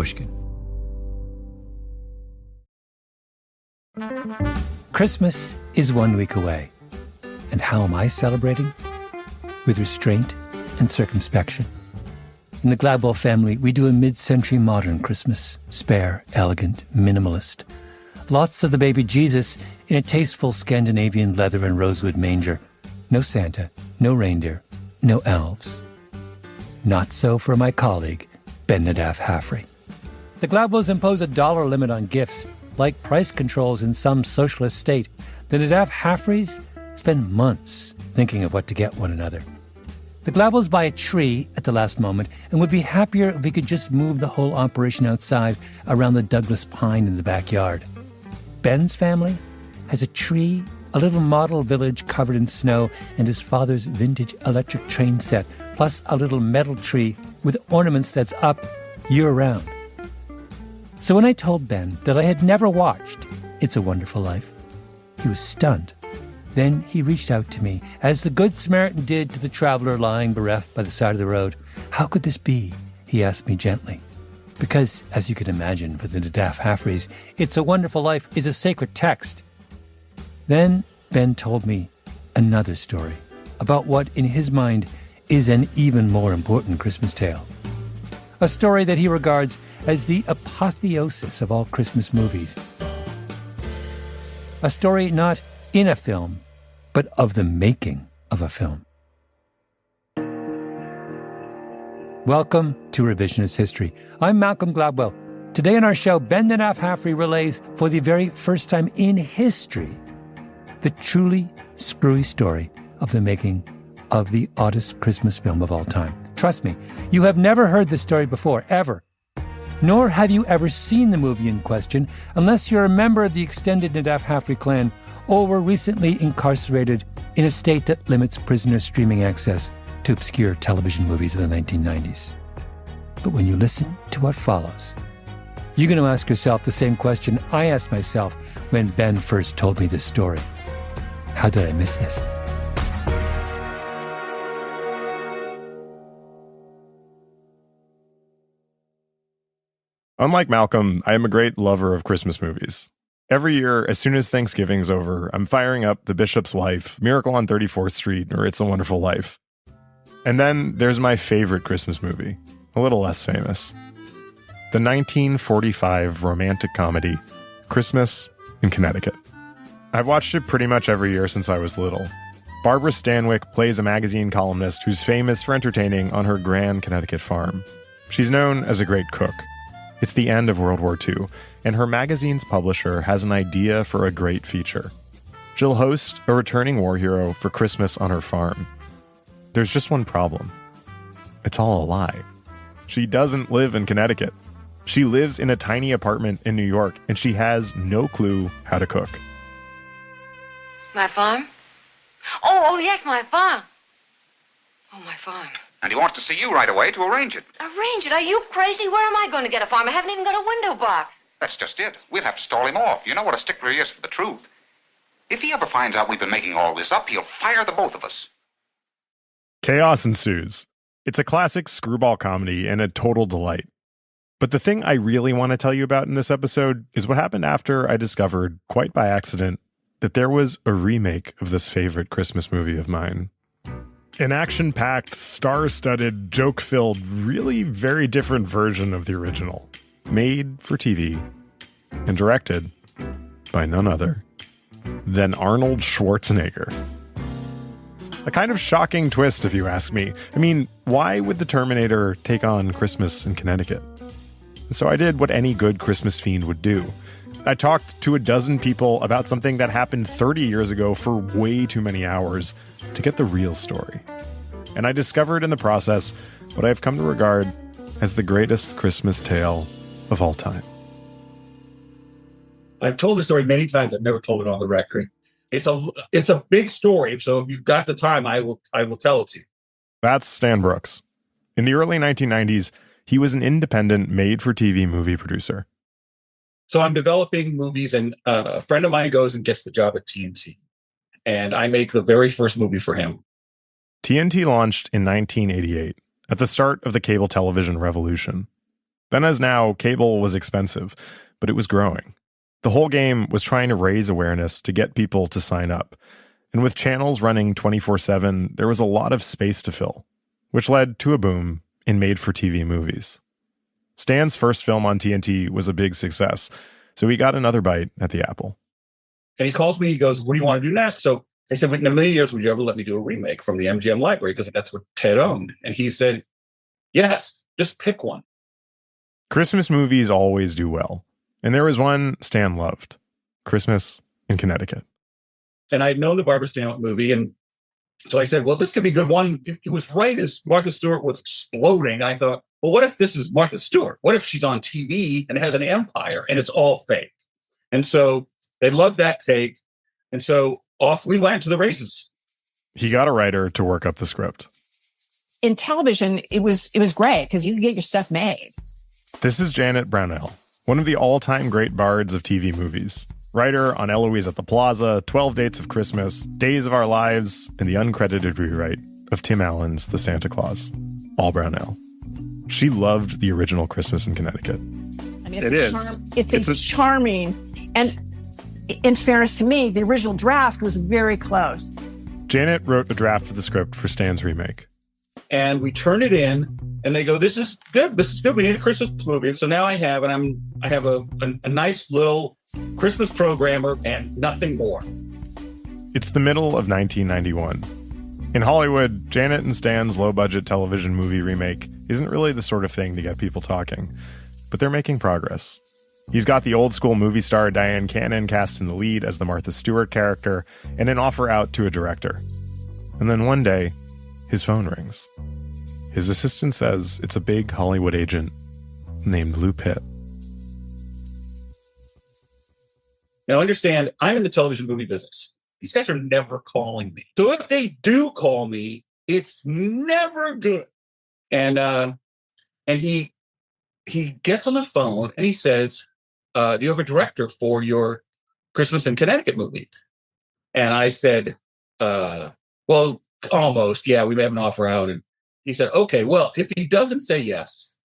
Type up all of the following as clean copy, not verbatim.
Pushkin. Christmas is 1 week away. And how am I celebrating? With restraint and circumspection. In the Gladwell family, we do a mid-century modern Christmas. Spare, elegant, minimalist. Lots of the baby Jesus in a tasteful Scandinavian leather and rosewood manger. No Santa, no reindeer, no elves. Not so for my colleague, Ben Nadaf Haffrey. The Gladwells impose a dollar limit on gifts. Like price controls in some socialist state, the Nadaf Haffreys spend months thinking of what to get one another. The Gladwells buy a tree at the last moment and would be happier if we could just move the whole operation outside around the Douglas pine in the backyard. Ben's family has a tree, a little model village covered in snow, and his father's vintage electric train set, plus a little metal tree with ornaments that's up year-round. So when I told Ben that I had never watched It's a Wonderful Life, he was stunned. Then he reached out to me, as the Good Samaritan did to the traveler lying bereft by the side of the road. How could this be? He asked me gently. Because, as you can imagine, for the Nadaf Haffreys, It's a Wonderful Life is a sacred text. Then Ben told me another story about what, in his mind, is an even more important Christmas tale. A story that he regards as the apotheosis of all Christmas movies. A story not in a film, but of the making of a film. Welcome to Revisionist History. I'm Malcolm Gladwell. Today on our show, Ben Nadaf Haffrey relays, for the very first time in history, the truly screwy story of the making of the oddest Christmas film of all time. Trust me, you have never heard this story before, ever. Nor have you ever seen the movie in question, unless you're a member of the extended Nadaf Haffrey clan or were recently incarcerated in a state that limits prisoner streaming access to obscure television movies of the 1990s. But when you listen to what follows, you're going to ask yourself the same question I asked myself when Ben first told me this story. How did I miss this? Unlike Malcolm, I am a great lover of Christmas movies. Every year, as soon as Thanksgiving's over, I'm firing up The Bishop's Wife, Miracle on 34th Street, or It's a Wonderful Life. And then there's my favorite Christmas movie, a little less famous. The 1945 romantic comedy, Christmas in Connecticut. I've watched it pretty much every year since I was little. Barbara Stanwyck plays a magazine columnist who's famous for entertaining on her grand Connecticut farm. She's known as a great cook. It's the end of World War II, and her magazine's publisher has an idea for a great feature. She'll host a returning war hero for Christmas on her farm. There's just one problem. It's all a lie. She doesn't live in Connecticut. She lives in a tiny apartment in New York, and she has no clue how to cook. My farm? Oh, yes, my farm. Oh, my farm. And he wants to see you right away to arrange it. Arrange it? Are you crazy? Where am I going to get a farm? I haven't even got a window box. That's just it. We'll have to stall him off. You know what a stickler he is for the truth. If he ever finds out we've been making all this up, he'll fire the both of us. Chaos ensues. It's a classic screwball comedy and a total delight. But the thing I really want to tell you about in this episode is what happened after I discovered, quite by accident, that there was a remake of this favorite Christmas movie of mine. An action-packed, star-studded, joke-filled, really very different version of the original. Made for TV and directed by none other than Arnold Schwarzenegger. A kind of shocking twist, if you ask me. I mean, why would the Terminator take on Christmas in Connecticut? So I did what any good Christmas fiend would do. I talked to a dozen people about something that happened 30 years ago for way too many hours to get the real story. And I discovered in the process what I've come to regard as the greatest Christmas tale of all time. I've told the story many times. I've never told it on the record. It's a big story, so if you've got the time, I will tell it to you. That's Stan Brooks. In the early 1990s, he was an independent made-for-TV movie producer. So I'm developing movies, and a friend of mine goes and gets the job at TNT. And I make the very first movie for him. TNT launched in 1988, at the start of the cable television revolution. Then as now, cable was expensive, but it was growing. The whole game was trying to raise awareness to get people to sign up. And with channels running 24/7, there was a lot of space to fill, which led to a boom in made-for-TV movies. Stan's first film on TNT was a big success, so he got another bite at the apple. And he calls me, he goes, what do you want to do next? So I said, in a million years, would you ever let me do a remake from the MGM library? Because that's what Ted owned. And he said, yes, just pick one. Christmas movies always do well. And there was one Stan loved, Christmas in Connecticut. And I'd known the Barbara Stanwyck movie. And so I said, well, this could be a good one. It was right as Martha Stewart was exploding. I thought, well, what if this is Martha Stewart? What if she's on TV and has an empire and it's all fake? And so they loved that take. And so off we went to the races. He got a writer to work up the script. In television, it was great because you could get your stuff made. This is Janet Brownell, one of the all-time great bards of TV movies. Writer on Eloise at the Plaza, 12 Dates of Christmas, Days of Our Lives, and the uncredited rewrite of Tim Allen's The Santa Claus. All Brownell. She loved the original Christmas in Connecticut. I mean, it's a charming, and in fairness to me, the original draft was very close. Janet wrote the draft of the script for Stan's remake. And we turn it in, and they go, this is good. This is good. We need a Christmas movie. So now I have a nice little Christmas programmer and nothing more. It's the middle of 1991. In Hollywood, Janet and Stan's low-budget television movie remake isn't really the sort of thing to get people talking. But they're making progress. He's got the old-school movie star Diane Cannon cast in the lead as the Martha Stewart character, and an offer out to a director. And then one day, his phone rings. His assistant says it's a big Hollywood agent named Lou Pitt. Now understand, I'm in the television movie business. These guys are never calling me. So if they do call me, it's never good. And he gets on the phone and he says, do you have a director for your Christmas in Connecticut movie? And I said, well, almost. Yeah, we may have an offer out. And he said, okay, well, if he doesn't say yes,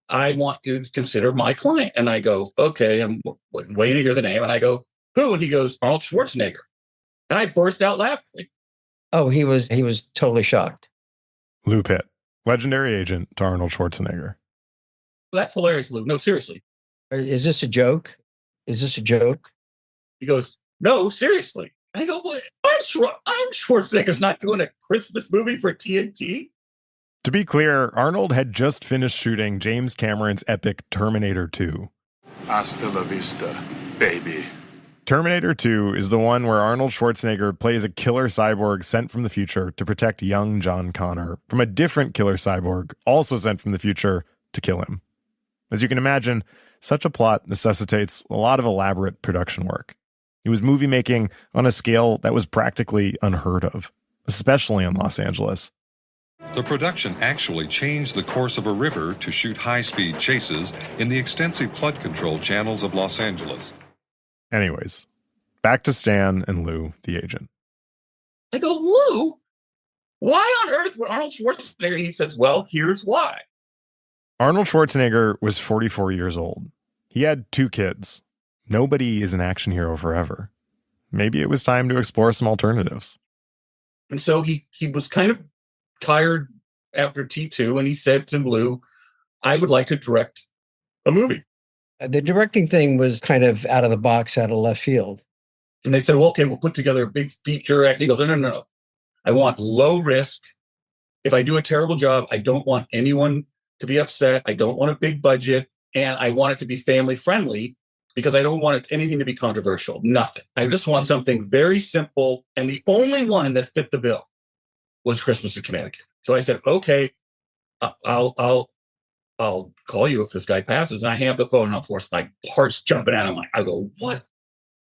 I want you to consider my client. And I go, okay, I'm waiting to hear the name. And I go, who? And he goes, Arnold Schwarzenegger. And I burst out laughing. Oh, he was totally shocked. Lou Pitt, legendary agent to Arnold Schwarzenegger. Well, that's hilarious, Lou. No, seriously. Is this a joke? Is this a joke? He goes, no, seriously. And I go, what? I'm Schwarzenegger's not doing a Christmas movie for TNT. To be clear, Arnold had just finished shooting James Cameron's epic Terminator 2. Hasta La Vista, baby. Terminator 2 is the one where Arnold Schwarzenegger plays a killer cyborg sent from the future to protect young John Connor from a different killer cyborg also sent from the future to kill him. As you can imagine, such a plot necessitates a lot of elaborate production work. It was movie making on a scale that was practically unheard of, especially in Los Angeles. The production actually changed the course of a river to shoot high-speed chases in the extensive flood control channels of Los Angeles. Anyways, back to Stan and Lou, the agent. I go, Lou, why on earth would Arnold Schwarzenegger? And he says, well, here's why. Arnold Schwarzenegger was 44 years old. He had 2 kids. Nobody is an action hero forever. Maybe it was time to explore some alternatives. And so he was kind of tired after T2, and he said to Lou, I would like to direct a movie. The directing thing was kind of out of the box, out of left field. And they said, well, okay, we'll put together a big feature. And he goes, no. I want low risk. If I do a terrible job, I don't want anyone to be upset. I don't want a big budget. And I want it to be family friendly because I don't want anything to be controversial. Nothing. I just want something very simple. And the only one that fit the bill was Christmas in Connecticut. So I said, okay, I'll call you if this guy passes. And I hang up the phone, and of course my heart's jumping out. I go, what?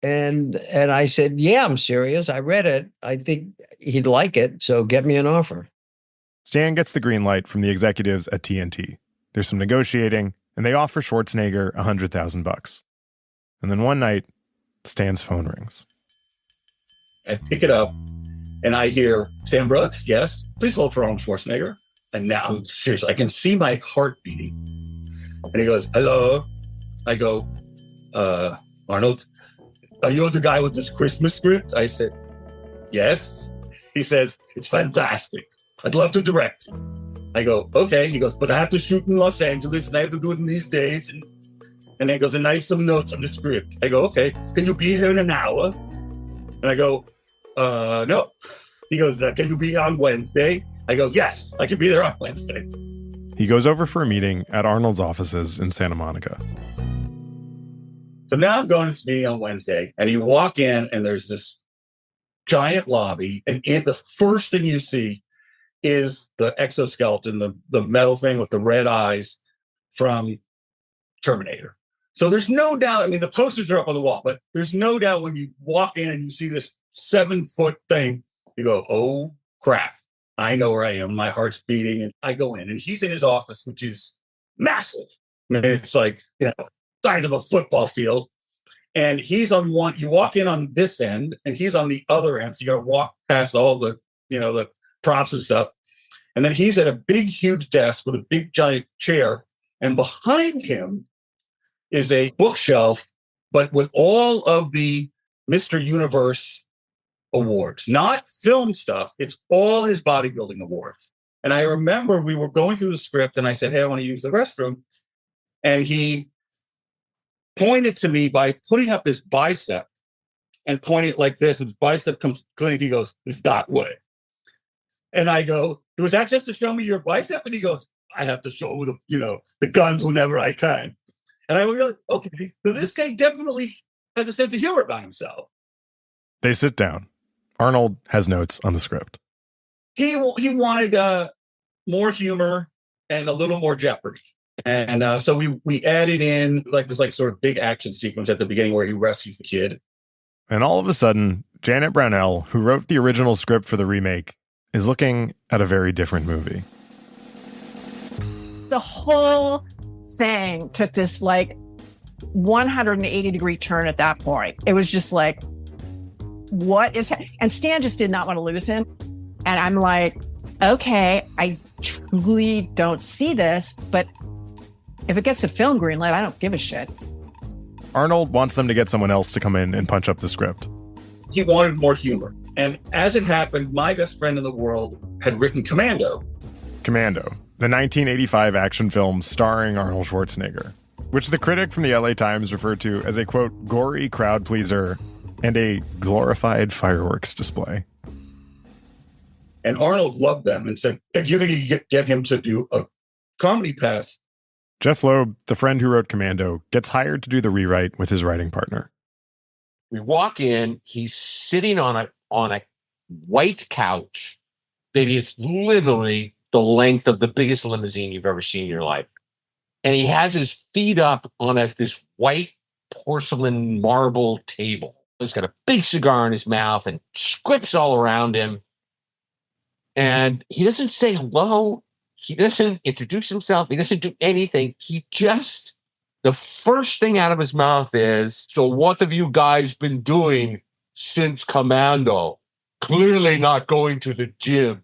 And I said, yeah, I'm serious. I read it. I think he'd like it. So get me an offer. Stan gets the green light from the executives at TNT. There's some negotiating, and they offer Schwarzenegger $100,000. And then one night, Stan's phone rings. I pick it up, and I hear, Stan Brooks, yes, please hold for Arnold Schwarzenegger. And now, seriously, I can see my heart beating. And he goes, hello. I go, Arnold, are you the guy with this Christmas script? I said, yes. He says, it's fantastic. I'd love to direct it. I go, okay. He goes, but I have to shoot in Los Angeles and I have to do it in these days. And then he goes, and I have some notes on the script. I go, okay. Can you be here in an hour? And I go, no. He goes, can you be here on Wednesday? I go, yes, I can be there on Wednesday. He goes over for a meeting at Arnold's offices in Santa Monica. So now I'm going to this meeting on Wednesday, and you walk in, and there's this giant lobby, and the first thing you see is the exoskeleton, the metal thing with the red eyes from Terminator. So there's no doubt, I mean, the posters are up on the wall, but there's no doubt when you walk in and you see this 7-foot thing, you go, oh, crap. I know where I am. My heart's beating. And I go in, and he's in his office, which is massive. I mean, it's like, size of a football field. And he's on one, you walk in on this end, and he's on the other end. So you got to walk past all the, the props and stuff. And then he's at a big, huge desk with a big, giant chair. And behind him is a bookshelf, but with all of the Mr. Universe awards, not film stuff. It's all his bodybuilding awards. And I remember we were going through the script, and I said, hey, I want to use the restroom. And he pointed to me by putting up his bicep and pointing it like this. And his bicep comes clean. He goes, it's that way. And I go, was that just to show me your bicep? And he goes, I have to show the guns whenever I can. And I was like, okay, so this guy definitely has a sense of humor about himself. They sit down. Arnold has notes on the script. He wanted more humor and a little more jeopardy. And so we added in this sort of big action sequence at the beginning where he rescues the kid. And all of a sudden, Janet Brownell, who wrote the original script for the remake, is looking at a very different movie. The whole thing took this 180-degree turn at that point. It was just like, what is and Stan just did not want to lose him. And I'm like, okay, I truly don't see this, but if it gets a film green light, I don't give a shit. Arnold wants them to get someone else to come in and punch up the script. He wanted more humor. And as it happened, my best friend in the world had written Commando. Commando, the 1985 action film starring Arnold Schwarzenegger, which the critic from the LA Times referred to as a, quote, gory crowd pleaser and a glorified fireworks display. And Arnold loved them and said, do you think you could get him to do a comedy pass? Jeff Loeb, the friend who wrote Commando, gets hired to do the rewrite with his writing partner. We walk in, he's sitting on a white couch that is literally the length of the biggest limousine you've ever seen in your life. And he has his feet up on this white porcelain marble table. He's got a big cigar in his mouth and scripts all around him. And he doesn't say hello. He doesn't introduce himself. He doesn't do anything. The first thing out of his mouth is, so what have you guys been doing since Commando? Clearly not going to the gym.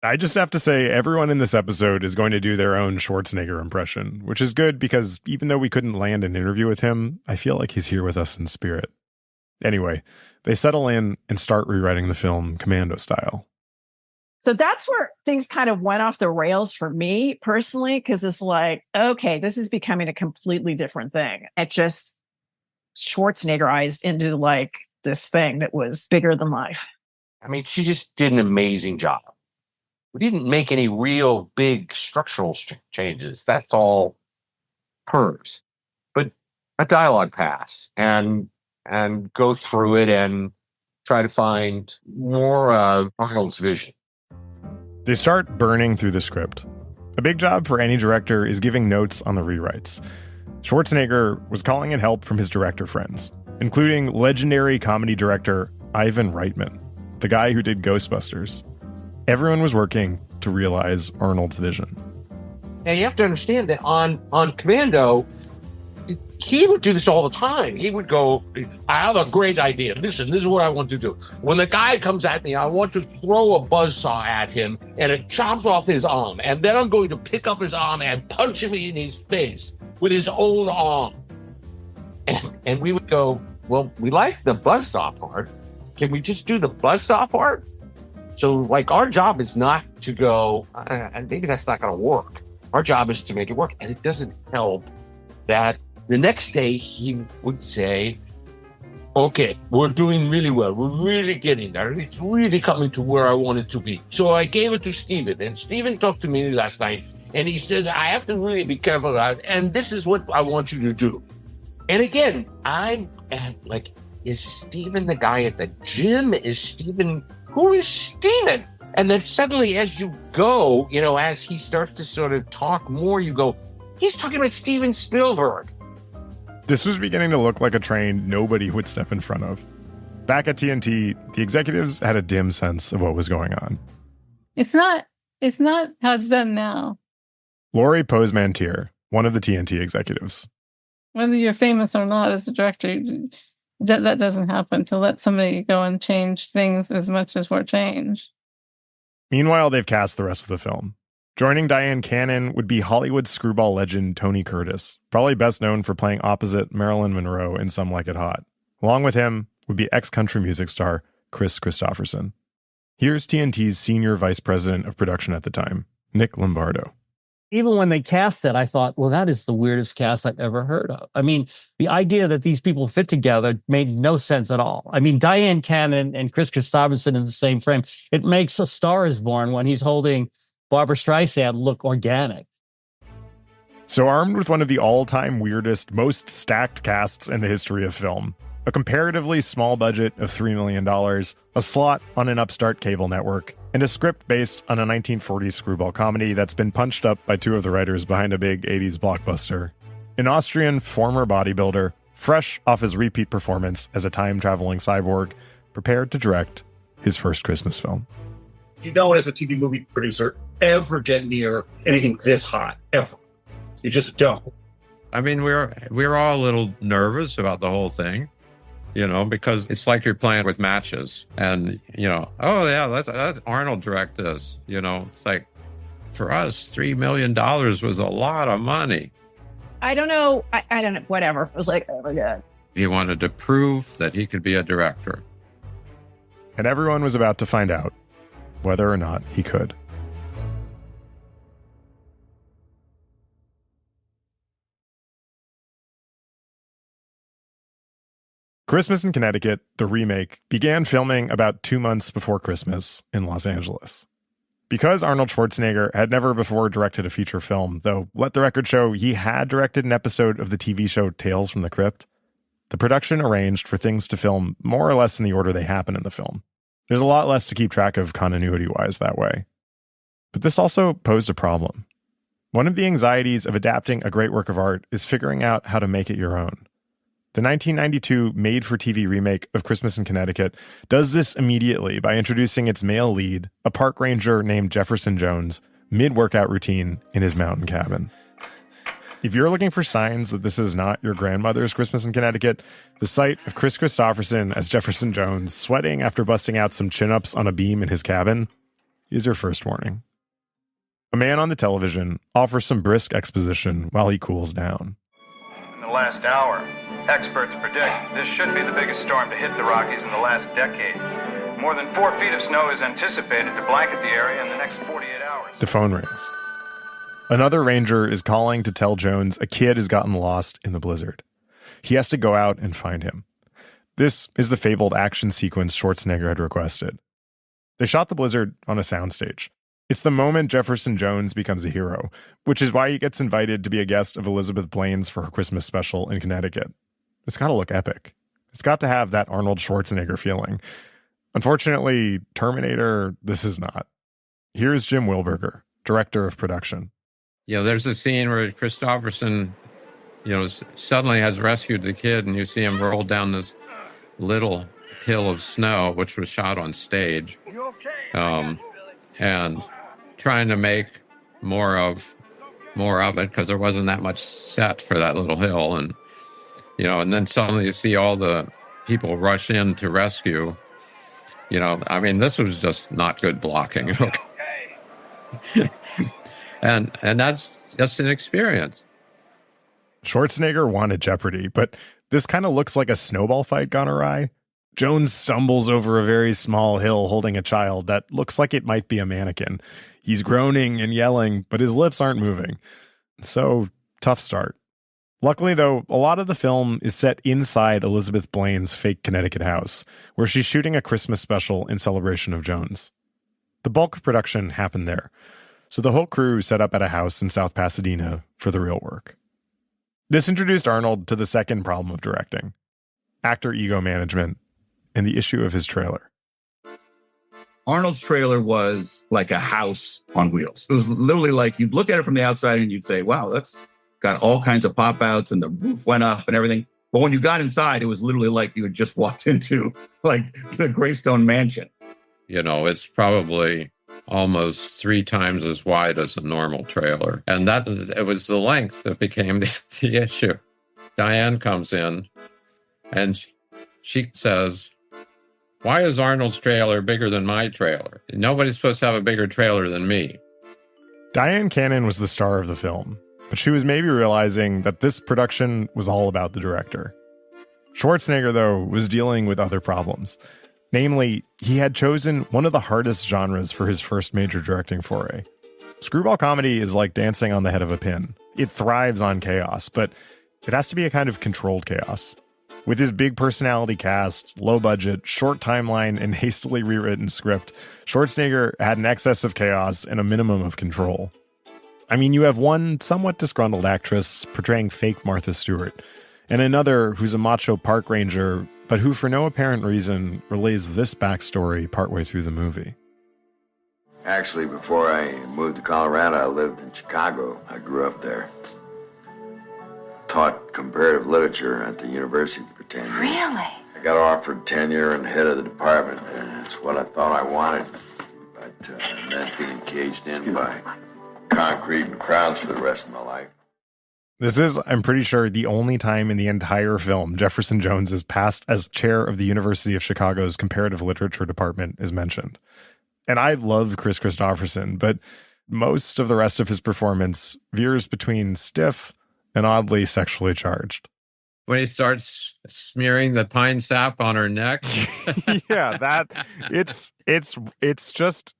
I just have to say, everyone in this episode is going to do their own Schwarzenegger impression, which is good because even though we couldn't land an interview with him, I feel like he's here with us in spirit. Anyway, they settle in and start rewriting the film Commando style. So that's where things kind of went off the rails for me personally, because it's like, okay, this is becoming a completely different thing. It just Schwarzeneggerized into this thing that was bigger than life. I mean, she just did an amazing job. We didn't make any real big structural changes. That's all hers. But a dialogue pass and go through it and try to find more of Arnold's vision. They start burning through the script. A big job for any director is giving notes on the rewrites. Schwarzenegger was calling in help from his director friends, including legendary comedy director Ivan Reitman, the guy who did Ghostbusters. Everyone was working to realize Arnold's vision. Now you have to understand that on Commando, he would do this all the time. He would go, I have a great idea. Listen, this is what I want to do. When the guy comes at me, I want to throw a buzzsaw at him and it chops off his arm. And then I'm going to pick up his arm and punch him in his face with his own arm. And we would go, well, we like the buzzsaw part. Can we just do the buzzsaw part? So, like, our job is not to go, maybe that's not going to work. Our job is to make it work. And it doesn't help that the next day he would say, okay, we're doing really well. We're really getting there. It's really coming to where I want it to be. So I gave it to Stephen. And Stephen talked to me last night. And he says, I have to really be careful about it. And this is what I want you to do. And again, I'm like, is Stephen the guy at the gym? Is Stephen, who is Stephen? And then suddenly as you go, you know, as he starts to sort of talk more, you go, he's talking about Steven Spielberg. This was beginning to look like a train nobody would step in front of. Back at TNT, the executives had a dim sense of what was going on. It's not how it's done now. Laurie Poseman-Tier, one of the TNT executives. Whether you're famous or not as a director, that doesn't happen, to let somebody go and change things as much as we're changed. Meanwhile, they've cast the rest of the film. Joining Diane Cannon would be Hollywood screwball legend Tony Curtis, probably best known for playing opposite Marilyn Monroe in Some Like It Hot. Along with him would be ex-country music star Chris Christopherson. Here's TNT's senior vice president of production at the time, Nick Lombardo. Even when they cast it, I thought, well, that is the weirdest cast I've ever heard of. I mean, the idea that these people fit together made no sense at all. I mean, Diane Cannon and Chris Christopherson in the same frame. It makes A Star Is Born when he's holding Barbra Streisand look organic. So armed with one of the all-time weirdest, most stacked casts in the history of film, a comparatively small budget of $3 million, a slot on an upstart cable network, and a script based on a 1940s screwball comedy that's been punched up by two of the writers behind a big 80s blockbuster. An Austrian former bodybuilder, fresh off his repeat performance as a time-traveling cyborg, prepared to direct his first Christmas film. You don't, as a TV movie producer, ever get near anything this hot, ever. You just don't. I mean, we're all a little nervous about the whole thing, you know, because it's like you're playing with matches and, you know, oh, yeah, let Arnold direct this. You know, it's like, for us, $3 million was a lot of money. I don't know. I don't know. Whatever. It was like, oh my God. He wanted to prove that he could be a director. And everyone was about to find out whether or not he could. Christmas in Connecticut, the remake, began filming about 2 months before Christmas in Los Angeles. Because Arnold Schwarzenegger had never before directed a feature film, though let the record show he had directed an episode of the TV show Tales from the Crypt, the production arranged for things to film more or less in the order they happen in the film. There's a lot less to keep track of continuity-wise that way. But this also posed a problem. One of the anxieties of adapting a great work of art is figuring out how to make it your own. The 1992 made-for-TV remake of Christmas in Connecticut does this immediately by introducing its male lead, a park ranger named Jefferson Jones, mid-workout routine in his mountain cabin. If you're looking for signs that this is not your grandmother's Christmas in Connecticut, the sight of Chris Christopherson as Jefferson Jones sweating after busting out some chin-ups on a beam in his cabin is your first warning. A man on the television offers some brisk exposition while he cools down. In the last hour, experts predict this should be the biggest storm to hit the Rockies in the last decade. More than 4 feet of snow is anticipated to blanket the area in the next 48 hours. The phone rings. Another ranger is calling to tell Jones a kid has gotten lost in the blizzard. He has to go out and find him. This is the fabled action sequence Schwarzenegger had requested. They shot the blizzard on a soundstage. It's the moment Jefferson Jones becomes a hero, which is why he gets invited to be a guest of Elizabeth Blaine's for her Christmas special in Connecticut. It's got to look epic. It's got to have that Arnold Schwarzenegger feeling. Unfortunately, Terminator, this is not. Here's Jim Wilberger, director of production. You know, there's a scene where Christopherson, you know, suddenly has rescued the kid, and you see him roll down this little hill of snow, which was shot on stage, and trying to make more of it because there wasn't that much set for that little hill, and And then suddenly you see all the people rush in to rescue. I mean, this was just not good blocking. and that's just an experience. Schwarzenegger wanted Jeopardy, but this kind of looks like a snowball fight gone awry. Jones stumbles over a very small hill holding a child that looks like it might be a mannequin. He's groaning and yelling, but his lips aren't moving. So, tough start. Luckily, though, a lot of the film is set inside Elizabeth Blaine's fake Connecticut house, where she's shooting a Christmas special in celebration of Jones. The bulk of production happened there, so the whole crew set up at a house in South Pasadena for the real work. This introduced Arnold to the second problem of directing: actor ego management and the issue of his trailer. Arnold's trailer was like a house on wheels. It was literally like you'd look at it from the outside and you'd say, wow, that's got all kinds of pop outs and the roof went up and everything. But when you got inside, it was literally like you had just walked into like the Greystone Mansion. It's probably almost 3 times as wide as a normal trailer. And it was the length that became the issue. Diane comes in and she says, "Why is Arnold's trailer bigger than my trailer? Nobody's supposed to have a bigger trailer than me." Diane Cannon was the star of the film, but she was maybe realizing that this production was all about the director. Schwarzenegger, though, was dealing with other problems. Namely, he had chosen one of the hardest genres for his first major directing foray. Screwball comedy is like dancing on the head of a pin. It thrives on chaos, but it has to be a kind of controlled chaos. With his big personality cast, low budget, short timeline, and hastily rewritten script, Schwarzenegger had an excess of chaos and a minimum of control. I mean, you have one somewhat disgruntled actress portraying fake Martha Stewart, and another who's a macho park ranger, but who for no apparent reason relays this backstory partway through the movie. Actually, before I moved to Colorado, I lived in Chicago. I grew up there. Taught comparative literature at the university for 10 years. Really? I got offered tenure and head of the department, and it's what I thought I wanted. But I meant being caged in by concrete and crowds for the rest of my life. This is, I'm pretty sure, the only time in the entire film Jefferson Jones is passed as chair of the University of Chicago's comparative literature department is mentioned. And I love Chris Christopherson, but most of the rest of his performance veers between stiff and oddly sexually charged. When he starts smearing the pine sap on her neck. Yeah, it's just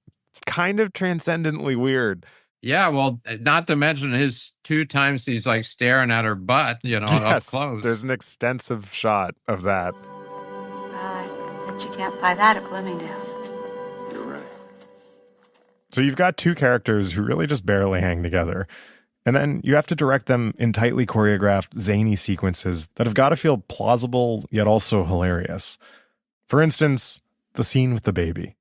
kind of transcendently weird. Yeah, well, not to mention his 2 times he's like staring at her butt, up close. There's an extensive shot of that. I bet you can't buy that at Bloomingdale's. You're right. So you've got 2 characters who really just barely hang together. And then you have to direct them in tightly choreographed, zany sequences that have got to feel plausible, yet also hilarious. For instance, the scene with the baby.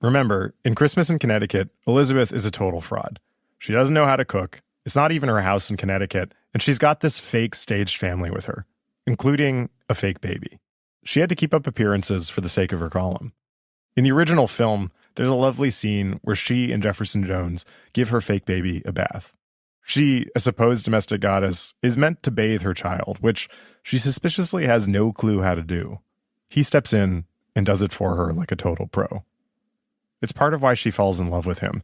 Remember, in Christmas in Connecticut, Elizabeth is a total fraud. She doesn't know how to cook. It's not even her house in Connecticut. And she's got this fake staged family with her, including a fake baby. She had to keep up appearances for the sake of her column. In the original film, there's a lovely scene where she and Jefferson Jones give her fake baby a bath. She, a supposed domestic goddess, is meant to bathe her child, which she suspiciously has no clue how to do. He steps in and does it for her like a total pro. It's part of why she falls in love with him.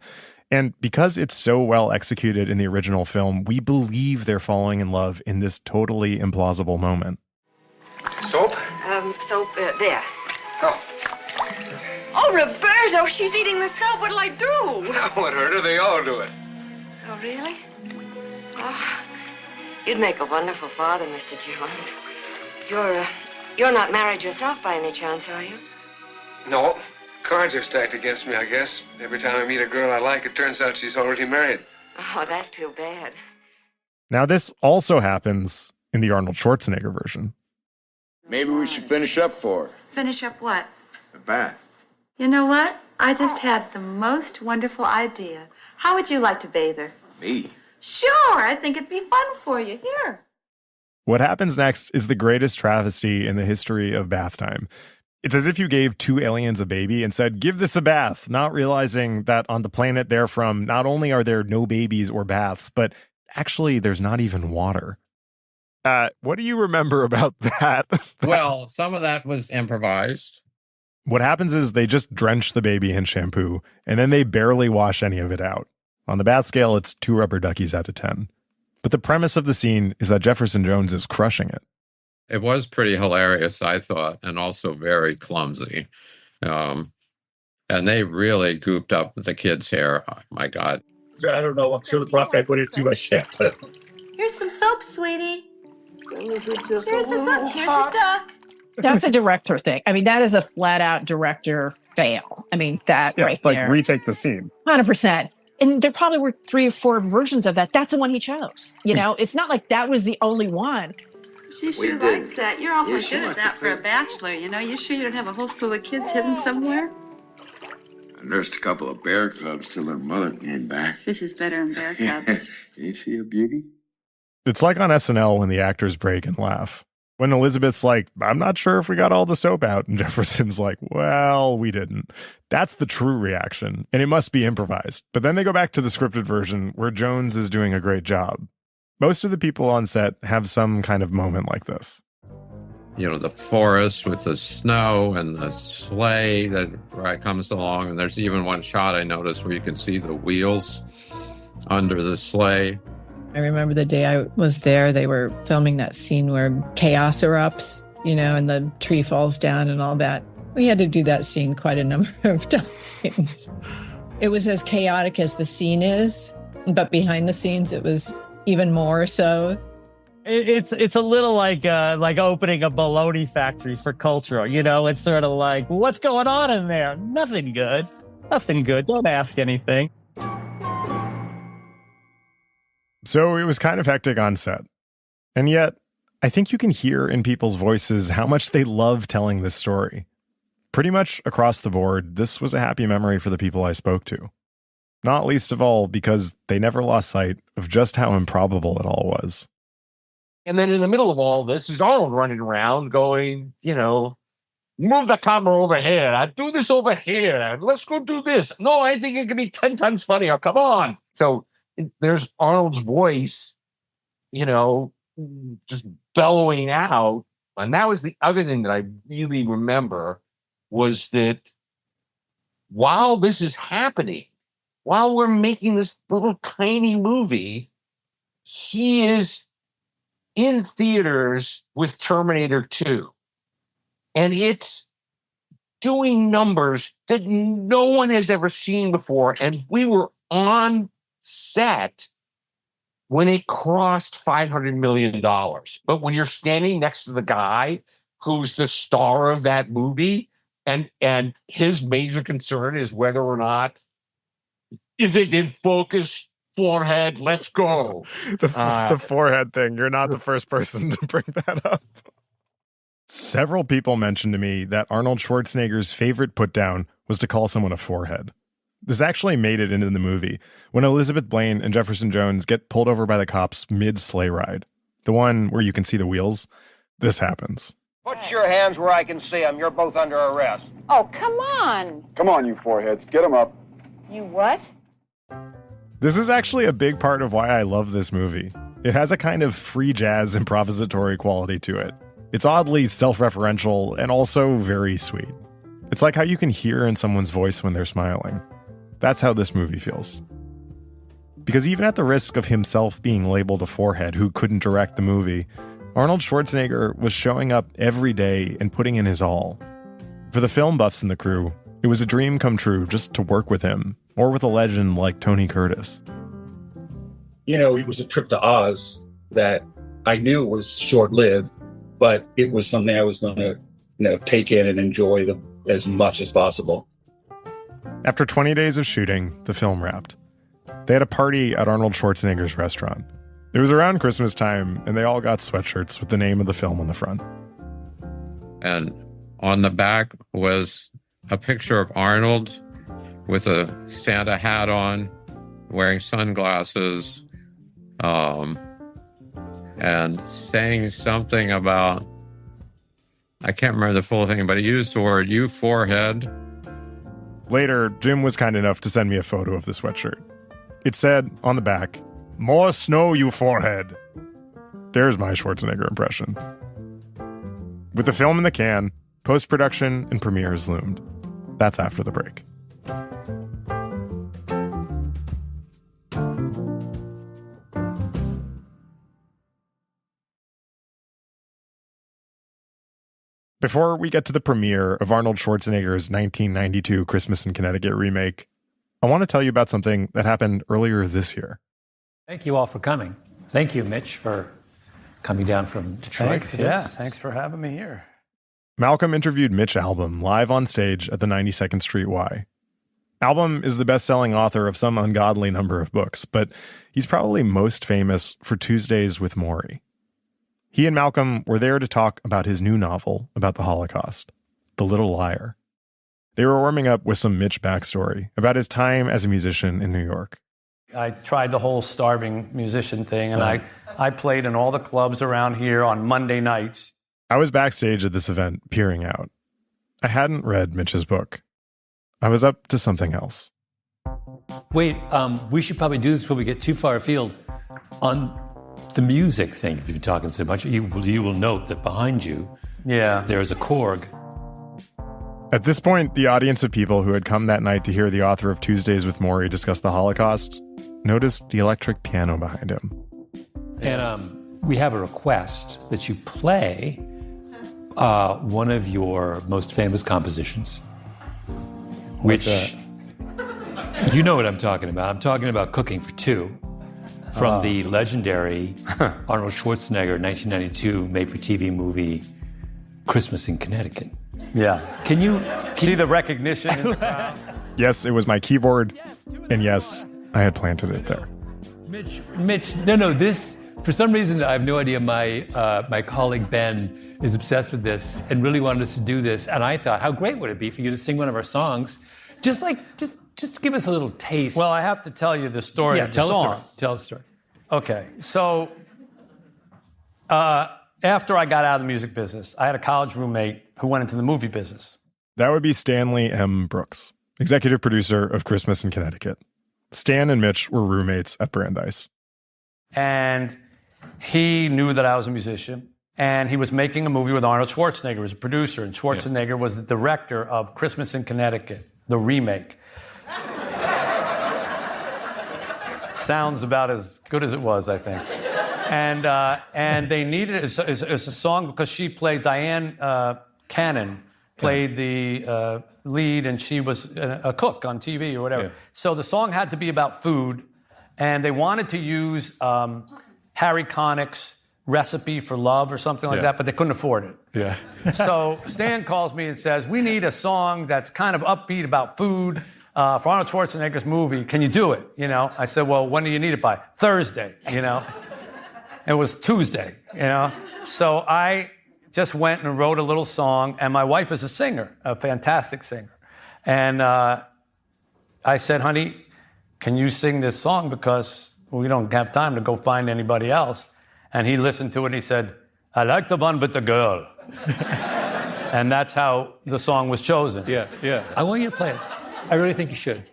And because it's so well executed in the original film, we believe they're falling in love in this totally implausible moment. Soap? Soap, there. Oh. Oh, Roberto, she's eating the soap. What'll I do? What hurt her? They all do it. Oh, really? Oh, you'd make a wonderful father, Mr. Jones. You're not married yourself by any chance, are you? No. Cards are stacked against me, I guess. Every time I meet a girl I like, it turns out she's already married. Oh, that's too bad. Now, this also happens in the Arnold Schwarzenegger version. Maybe we should finish up for her. Finish up what? The bath. You know what? I just had the most wonderful idea. How would you like to bathe her? Me? Sure, I think it'd be fun for you. Here. What happens next is the greatest travesty in the history of bath time. It's as if you gave 2 aliens a baby and said, give this a bath, not realizing that on the planet they're from, not only are there no babies or baths, but actually there's not even water. What do you remember about that? Well, some of that was improvised. What happens is they just drench the baby in shampoo, and then they barely wash any of it out. On the bad scale, it's 2 rubber duckies out of 10. But the premise of the scene is that Jefferson Jones is crushing it. It was pretty hilarious, I thought, and also very clumsy. And they really gooped up the kid's hair. Oh, my God. I don't know. I'm sure the prop guy put it too much shampoo. Here's some soap, sweetie. Here's the soap. Here's your duck. That's a director thing. I mean, that is a flat out director fail. I mean, that right there. Retake the scene. 100%. And there probably were 3 or 4 versions of that. That's the one he chose. You know, it's not like that was the only one. She sure likes that. You're awfully good at that for a bachelor, you know. You sure you don't have a whole slew of kids hidden somewhere? I nursed a couple of bear cubs till their mother came back. This is better than bear cubs. You see a beauty? It's like on SNL when the actors break and laugh. When Elizabeth's like, I'm not sure if we got all the soap out. And Jefferson's like, well, we didn't. That's the true reaction. And it must be improvised. But then they go back to the scripted version where Jones is doing a great job. Most of the people on set have some kind of moment like this. You know, the forest with the snow and the sleigh that comes along. And there's even one shot I noticed where you can see the wheels under the sleigh. I remember the day I was there, they were filming that scene where chaos erupts, you know, and the tree falls down and all that. We had to do that scene quite a number of times. It was as chaotic as the scene is, but behind the scenes, it was even more so. It's a little like opening a bologna factory for culture. You know, it's sort of like, what's going on in there? Nothing good. Nothing good. Don't ask anything. So it was kind of hectic on set. And yet, I think you can hear in people's voices how much they love telling this story. Pretty much across the board, this was a happy memory for the people I spoke to. Not least of all because they never lost sight of just how improbable it all was. And then in the middle of all this is Arnold running around going, you know, move the camera over here. I do this over here. Let's go do this. No, I think it could be 10 times funnier. Come on. So there's Arnold's voice, you know, just bellowing out. And that was the other thing that I really remember was that while this is happening, while we're making this little tiny movie, he is in theaters with Terminator 2. And it's doing numbers that no one has ever seen before. And we were on set when it crossed $500 million. But when you're standing next to the guy who's the star of that movie, and his major concern is whether or not, is it in focus, forehead, let's go. The forehead thing, you're not the first person to bring that up. Several people mentioned to me that Arnold Schwarzenegger's favorite put-down was to call someone a forehead. This actually made it into the movie when Elizabeth Blaine and Jefferson Jones get pulled over by the cops mid-sleigh ride. The one where you can see the wheels. This happens. Put your hands where I can see them. You're both under arrest. Oh, come on. Come on, you foreheads. Get them up. You what? This is actually a big part of why I love this movie. It has a kind of free jazz improvisatory quality to it. It's oddly self-referential and also very sweet. It's like how you can hear in someone's voice when they're smiling. That's how this movie feels. Because even at the risk of himself being labeled a forehead who couldn't direct the movie, Arnold Schwarzenegger was showing up every day and putting in his all. For the film buffs in the crew, it was a dream come true just to work with him, or with a legend like Tony Curtis. You know, it was a trip to Oz that I knew was short-lived, but it was something I was going to, take in and enjoy as much as possible. After 20 days of shooting, the film wrapped. They had a party at Arnold Schwarzenegger's restaurant. It was around Christmas time, and they all got sweatshirts with the name of the film on the front. And on the back was a picture of Arnold with a Santa hat on, wearing sunglasses, and saying something about, I can't remember the full thing, but he used the word, you forehead. Later, Jim was kind enough to send me a photo of the sweatshirt. It said, on the back, more snow, you forehead. There's my Schwarzenegger impression. With the film in the can, post-production and premieres loomed. That's after the break. Before we get to the premiere of Arnold Schwarzenegger's 1992 Christmas in Connecticut remake, I want to tell you about something that happened earlier this year. Thank you all for coming. Thank you, Mitch, for coming down from Detroit. Thanks for having me here. Malcolm interviewed Mitch Albom live on stage at the 92nd Street Y. Albom is the best-selling author of some ungodly number of books, but he's probably most famous for Tuesdays with Morrie. He and Malcolm were there to talk about his new novel about the Holocaust, The Little Liar. They were warming up with some Mitch backstory about his time as a musician in New York. I tried the whole starving musician thing, and I played in all the clubs around here on Monday nights. I was backstage at this event, peering out. I hadn't read Mitch's book. I was up to something else. Wait, we should probably do this before we get too far afield. On the music thing, if you've been talking so much, you will note that behind you, there is a Korg. At this point, the audience of people who had come that night to hear the author of Tuesdays with Morrie discuss the Holocaust noticed the electric piano behind him. And we have a request that you play one of your most famous compositions. Which, you know what I'm talking about. I'm talking about Cooking for Two from the legendary Arnold Schwarzenegger 1992 made-for-TV movie Christmas in Connecticut. Yeah. Can you see the recognition in the crowd? Yes, it was my keyboard, and yes, I had planted it there. Mitch, no, this, for some reason, I have no idea, my colleague Ben is obsessed with this and really wanted us to do this, and I thought, how great would it be for you to sing one of our songs? Just to give us a little taste. Well, I have to tell you the story of the song. Tell a story. Okay, so after I got out of the music business, I had a college roommate who went into the movie business. That would be Stanley M. Brooks, executive producer of Christmas in Connecticut. Stan and Mitch were roommates at Brandeis. And he knew that I was a musician, and he was making a movie with Arnold Schwarzenegger as a producer, and Schwarzenegger was the director of Christmas in Connecticut, the remake. Sounds about as good as it was, I think. And they needed it's a song because she played Diane Cannon played the lead, and she was a cook on TV or whatever. Yeah. So the song had to be about food, and they wanted to use Harry Connick's Recipe for Love or something like that, but they couldn't afford it. Yeah. So Stan calls me and says, we need a song that's kind of upbeat about food for Arnold Schwarzenegger's movie. Can you do it? You know, I said, well, when do you need it by? Thursday, you know. It was Tuesday, you know. So I just went and wrote a little song, and my wife is a singer, a fantastic singer. And I said, honey, can you sing this song because we don't have time to go find anybody else? And he listened to it and he said, I like the one with the girl. And that's how the song was chosen. Yeah, yeah. I want you to play it. I really think you should.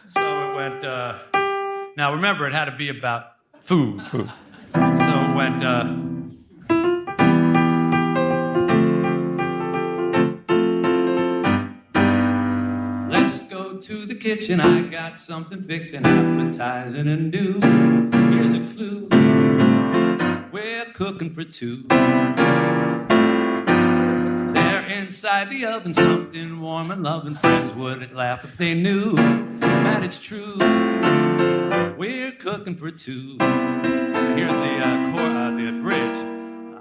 So it went, now remember, it had to be about food. So it went, let's go to the kitchen, I got something fixing, appetizing and new. Here's a clue, we're cooking for two. They're inside the oven, something warm and loving. Friends would laugh if they knew that it's true. We're cooking for two. Here's the bridge.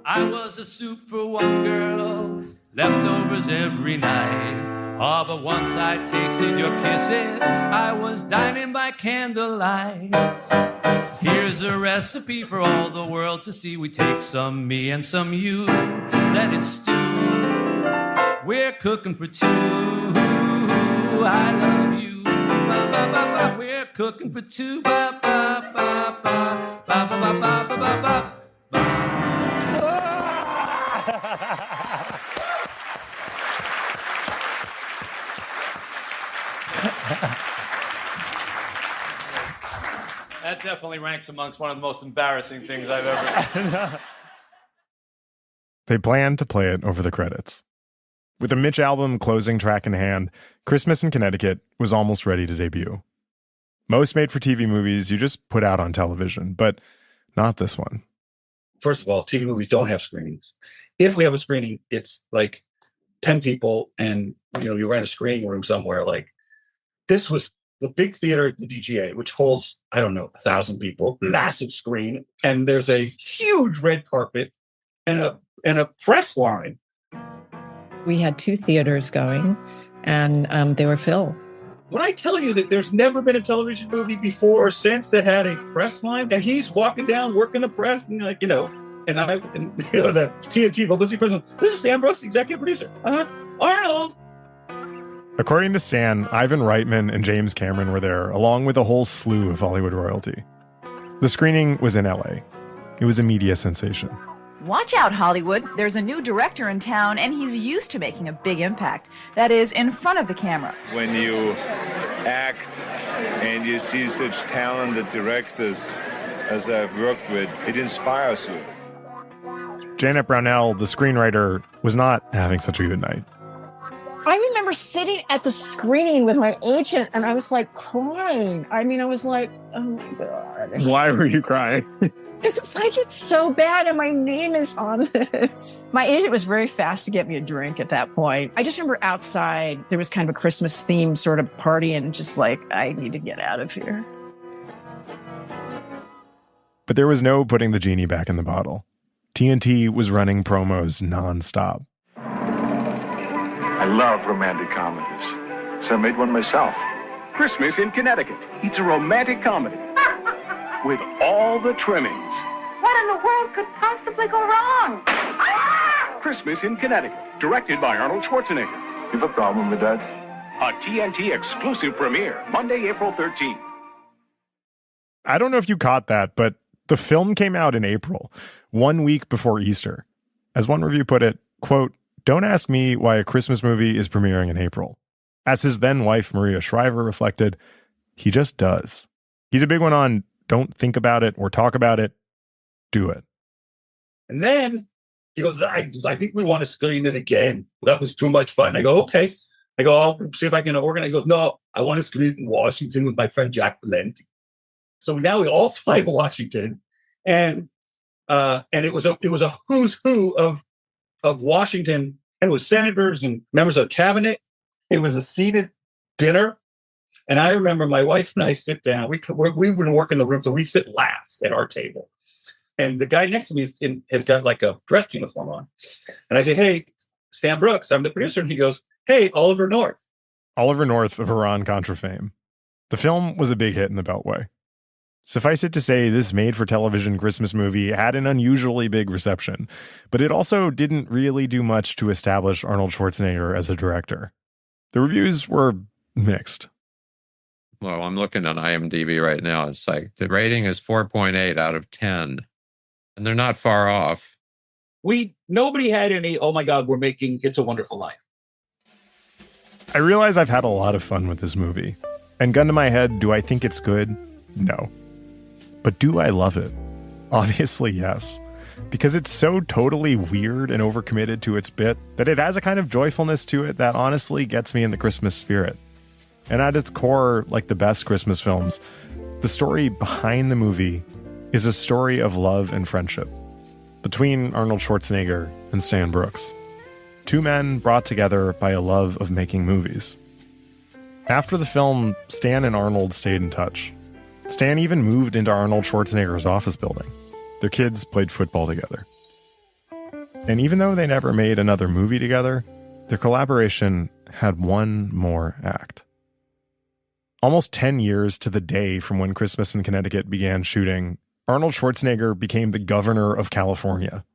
I was a soup for one girl, leftovers every night. Oh, but once I tasted your kisses, I was dining by candlelight. Here's a recipe for all the world to see. We take some me and some you, let it stew. We're cooking for two. I love you. Ba, ba, ba, ba. We're cooking for two. Ba, ba, ba, ba. Ba, ba, ba, ba, ba, ba, ba. That definitely ranks amongst one of the most embarrassing things I've ever. They planned to play it over the credits. With the Mitch album closing track in hand, Christmas in Connecticut was almost ready to debut. Most made-for-TV movies you just put out on television, but not this one. First of all, TV movies don't have screenings. If we have a screening, it's like 10 people and, you rent a screening room somewhere. Like, this was the big theater at the DGA, which holds, 1,000 people, massive screen. And there's a huge red carpet and a press line. We had 2 theaters going, and they were filled. When I tell you that there's never been a television movie before or since that had a press line, and he's walking down, working the press, and the TNT publicity person, this is Stan Brooks, executive producer. Arnold! According to Stan, Ivan Reitman and James Cameron were there, along with a whole slew of Hollywood royalty. The screening was in LA. It was a media sensation. Watch out, Hollywood. There's a new director in town, and he's used to making a big impact. That is, in front of the camera. When you act and you see such talented directors as I've worked with, it inspires you. Janet Brownell, the screenwriter, was not having such a good night. I remember sitting at the screening with my agent, and I was like crying. I was like, oh my God. Why were you crying? Because it's like, it's so bad and my name is on this. My agent was very fast to get me a drink at that point. I just remember outside, there was kind of a Christmas themed sort of party and just like, I need to get out of here. But there was no putting the genie back in the bottle. TNT was running promos nonstop. I love romantic comedies, so I made one myself. Christmas in Connecticut. It's a romantic comedy. With all the trimmings. What in the world could possibly go wrong? Christmas in Connecticut, directed by Arnold Schwarzenegger. You have a problem with that? A TNT exclusive premiere, Monday, April 13th. I don't know if you caught that, but the film came out in April, 1 week before Easter. As one review put it, quote, "Don't ask me why a Christmas movie is premiering in April." As his then-wife Maria Shriver reflected, he just does. He's a big one on don't think about it or talk about it. Do it. And then he goes, I think we want to screen it again. That was too much fun. I go, okay. I go, I'll see if I can organize. He goes, no, I want to screen it in Washington with my friend Jack Valenti. So now we all fly to Washington. And it was a who's who of Washington. And it was senators and members of cabinet. It was a seated dinner. And I remember my wife and I sit down. We've been working the room, so we sit last at our table. And the guy next to me has got like a dress uniform on. And I say, hey, Stan Brooks, I'm the producer. And he goes, hey, Oliver North. Oliver North of Iran-Contra fame. The film was a big hit in the Beltway. Suffice it to say, this made-for-television Christmas movie had an unusually big reception, but it also didn't really do much to establish Arnold Schwarzenegger as a director. The reviews were mixed. Well, I'm looking on IMDb right now. It's like the rating is 4.8 out of 10. And they're not far off. Nobody had any, oh my God, we're making It's a Wonderful Life. I realize I've had a lot of fun with this movie. And gun to my head, do I think it's good? No. But do I love it? Obviously, yes. Because it's so totally weird and overcommitted to its bit that it has a kind of joyfulness to it that honestly gets me in the Christmas spirit. And at its core, like the best Christmas films, the story behind the movie is a story of love and friendship between Arnold Schwarzenegger and Stan Brooks. Two men brought together by a love of making movies. After the film, Stan and Arnold stayed in touch. Stan even moved into Arnold Schwarzenegger's office building. Their kids played football together. And even though they never made another movie together, their collaboration had one more act. Almost 10 years to the day from when Christmas in Connecticut began shooting, Arnold Schwarzenegger became the governor of California.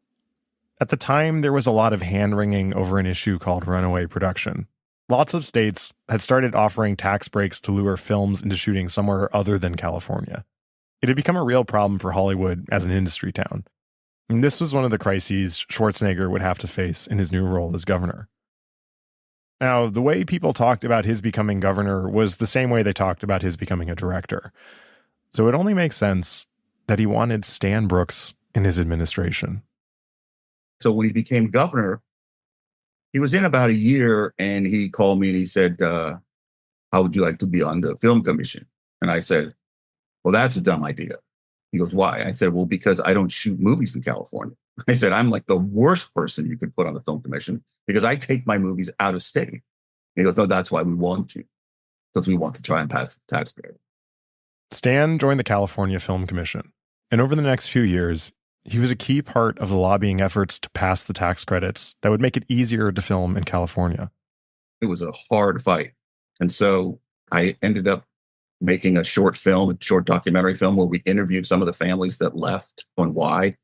At the time, there was a lot of hand-wringing over an issue called runaway production. Lots of states had started offering tax breaks to lure films into shooting somewhere other than California. It had become a real problem for Hollywood as an industry town. And this was one of the crises Schwarzenegger would have to face in his new role as governor. Now, the way people talked about his becoming governor was the same way they talked about his becoming a director. So it only makes sense that he wanted Stan Brooks in his administration. So when he became governor, he was in about a year, and he called me and he said, how would you like to be on the film commission? And I said, well, that's a dumb idea. He goes, why? I said, well, because I don't shoot movies in California. I said, I'm like the worst person you could put on the film commission because I take my movies out of state. And he goes, no, that's why we want you, because we want to try and pass the tax credit. Stan joined the California Film Commission, and over the next few years, he was a key part of the lobbying efforts to pass the tax credits that would make it easier to film in California. It was a hard fight. And so I ended up making a short documentary film where we interviewed some of the families that left on why.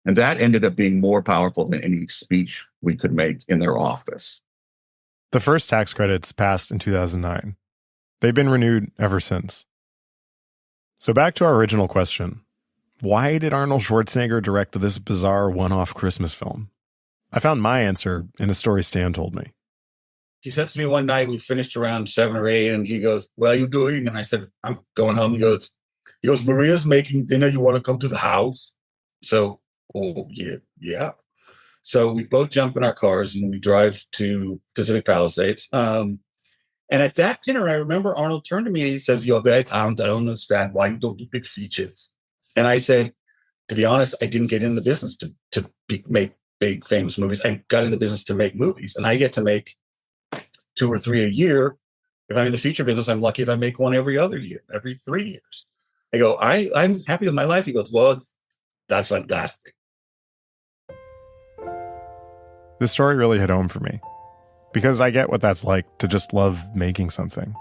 And that ended up being more powerful than any speech we could make in their office. The first tax credits passed in 2009. They've been renewed ever since. So back to our original question. Why did Arnold Schwarzenegger direct this bizarre one-off Christmas film? I found my answer in a story Stan told me. He said to me one night, we finished around 7 or 8, and he goes, what are you doing? And I said, I'm going home. He goes, Maria's making dinner. You want to come to the house? So, oh, yeah. So we both jump in our cars and we drive to Pacific Palisades. And at that dinner, I remember Arnold turned to me and he says, you're very talented. I don't understand why you don't do big features. And I said, to be honest, I didn't get in the business to make big, famous movies. I got in the business to make movies. And I get to make 2 or 3 a year. If I'm in the feature business, I'm lucky if I make one every other year, every 3 years. I go, I'm happy with my life. He goes, well, that's fantastic. This story really hit home for me, because I get what that's like to just love making something.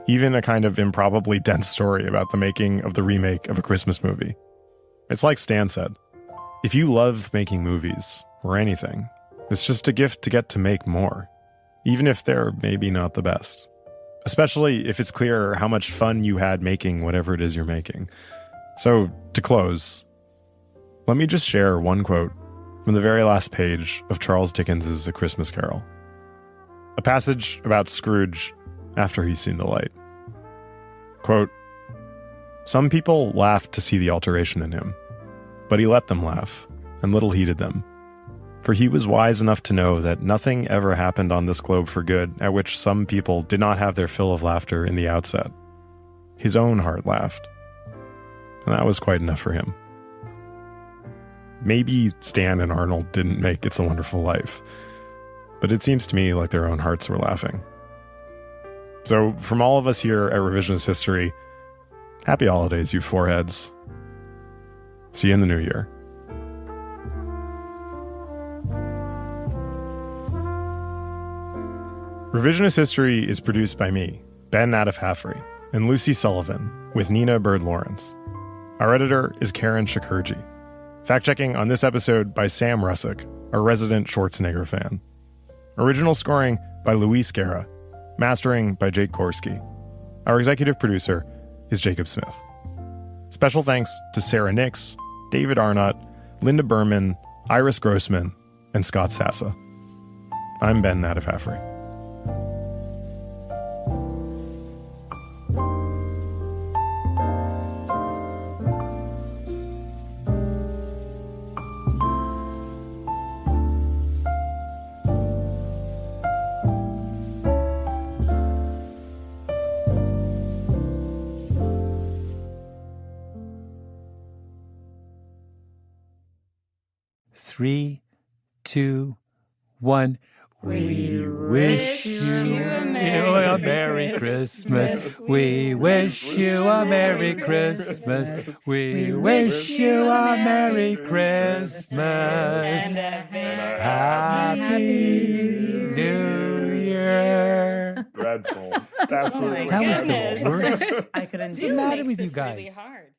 Even a kind of improbably dense story about the making of the remake of a Christmas movie. It's like Stan said, if you love making movies, or anything, it's just a gift to get to make more, even if they're maybe not the best. Especially if it's clear how much fun you had making whatever it is you're making. So, to close, let me just share one quote from the very last page of Charles Dickens's A Christmas Carol. A passage about Scrooge after he's seen the light. Quote, some people laughed to see the alteration in him, but he let them laugh, and little heeded them. For he was wise enough to know that nothing ever happened on this globe for good at which some people did not have their fill of laughter in the outset. His own heart laughed, and that was quite enough for him. Maybe Stan and Arnold didn't make It's a Wonderful Life, but it seems to me like their own hearts were laughing. So from all of us here at Revisionist History, happy holidays, you foreheads. See you in the new year. Revisionist History is produced by me, Ben Nadif-Haffrey, and Lucy Sullivan, with Nina Bird-Lawrence. Our editor is Karen Shakurji. Fact-checking on this episode by Sam Russick, a resident Schwarzenegger fan. Original scoring by Luis Guerra. Mastering by Jake Korski. Our executive producer is Jacob Smith. Special thanks to Sarah Nix, David Arnott, Linda Berman, Iris Grossman, and Scott Sassa. I'm Ben Nadif-Haffrey. Three, 2, 1. We wish you a Merry Christmas. We wish you a Merry Christmas. We wish you a Merry Christmas. Happy New Year. Dreadful. That was the worst. I couldn't What's do the it. matter Makes with you this guys? really hard.